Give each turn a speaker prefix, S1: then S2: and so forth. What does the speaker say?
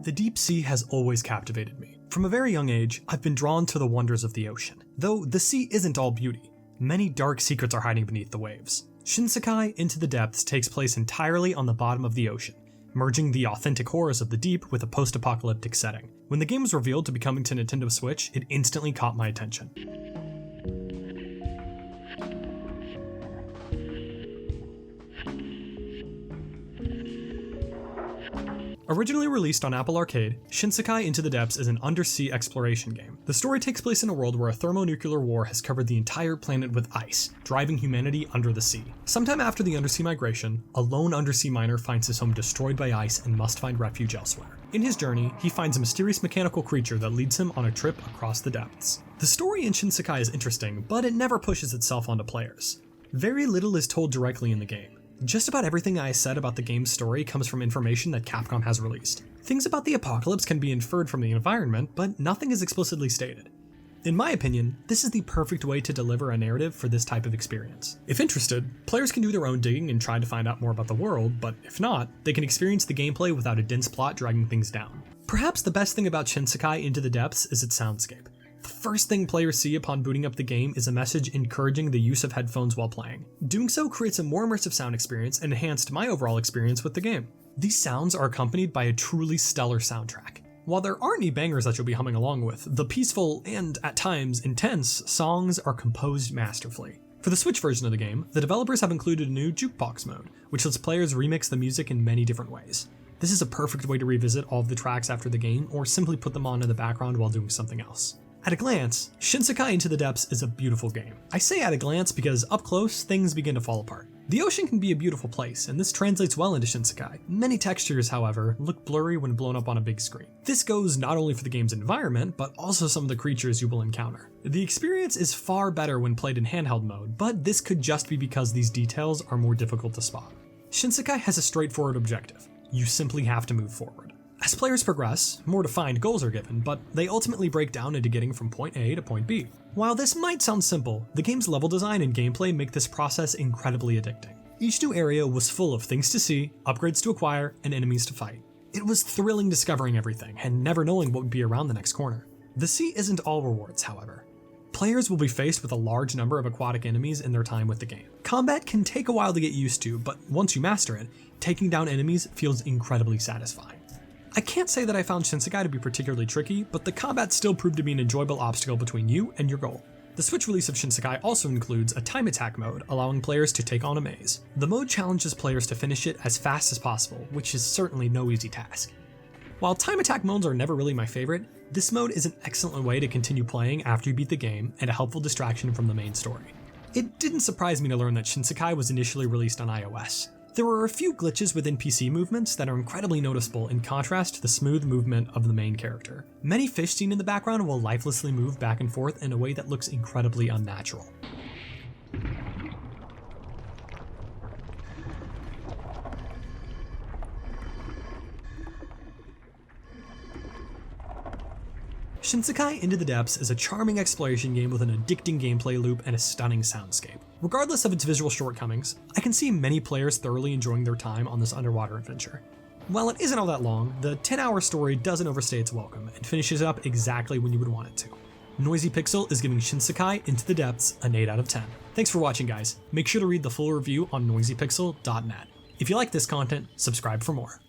S1: The deep sea has always captivated me. From a very young age, I've been drawn to the wonders of the ocean. Though the sea isn't all beauty, many dark secrets are hiding beneath the waves. Shinsekai Into the Depths takes place entirely on the bottom of the ocean, merging the authentic horrors of the deep with a post-apocalyptic setting. When the game was revealed to be coming to Nintendo Switch, it instantly caught my attention. Originally released on Apple Arcade, Shinsekai Into the Depths is an undersea exploration game. The story takes place in a world where a thermonuclear war has covered the entire planet with ice, driving humanity under the sea. Sometime after the undersea migration, a lone undersea miner finds his home destroyed by ice and must find refuge elsewhere. In his journey, he finds a mysterious mechanical creature that leads him on a trip across the depths. The story in Shinsekai is interesting, but it never pushes itself onto players. Very little is told directly in the game. Just about everything I said about the game's story comes from information that Capcom has released. Things about the apocalypse can be inferred from the environment, but nothing is explicitly stated. In my opinion, this is the perfect way to deliver a narrative for this type of experience. If interested, players can do their own digging and try to find out more about the world, but if not, they can experience the gameplay without a dense plot dragging things down. Perhaps the best thing about Shinsekai Into the Depths is its soundscape. The first thing players see upon booting up the game is a message encouraging the use of headphones while playing. Doing so creates a more immersive sound experience and enhanced my overall experience with the game. These sounds are accompanied by a truly stellar soundtrack. While there aren't any bangers that you'll be humming along with, the peaceful and, at times, intense songs are composed masterfully. For the Switch version of the game, the developers have included a new jukebox mode, which lets players remix the music in many different ways. This is a perfect way to revisit all of the tracks after the game, or simply put them on in the background while doing something else. At a glance, Shinsekai Into the Depths is a beautiful game. I say at a glance because up close, things begin to fall apart. The ocean can be a beautiful place, and this translates well into Shinsekai. Many textures, however, look blurry when blown up on a big screen. This goes not only for the game's environment, but also some of the creatures you will encounter. The experience is far better when played in handheld mode, but this could just be because these details are more difficult to spot. Shinsekai has a straightforward objective. You simply have to move forward. As players progress, more defined goals are given, but they ultimately break down into getting from point A to point B. While this might sound simple, the game's level design and gameplay make this process incredibly addicting. Each new area was full of things to see, upgrades to acquire, and enemies to fight. It was thrilling discovering everything, and never knowing what would be around the next corner. The sea isn't all rewards, however. Players will be faced with a large number of aquatic enemies in their time with the game. Combat can take a while to get used to, but once you master it, taking down enemies feels incredibly satisfying. I can't say that I found Shinsekai to be particularly tricky, but the combat still proved to be an enjoyable obstacle between you and your goal. The Switch release of Shinsekai also includes a time attack mode, allowing players to take on a maze. The mode challenges players to finish it as fast as possible, which is certainly no easy task. While time attack modes are never really my favorite, this mode is an excellent way to continue playing after you beat the game and a helpful distraction from the main story. It didn't surprise me to learn that Shinsekai was initially released on iOS. There were a few glitches with Npc movements that are incredibly noticeable in contrast to the smooth movement of the main character. Many fish seen in the background will lifelessly move back and forth in a way that looks incredibly unnatural. Shinsekai Into the Depths is a charming exploration game with an addicting gameplay loop and a stunning soundscape. Regardless of its visual shortcomings, I can see many players thoroughly enjoying their time on this underwater adventure. While it isn't all that long, the 10-hour story doesn't overstay its welcome and finishes up exactly when you would want it to. Noisy Pixel is giving Shinsekai Into the Depths an 8 out of 10. Thanks for watching, guys. Make sure to read the full review on noisypixel.net. If you like this content, subscribe for more.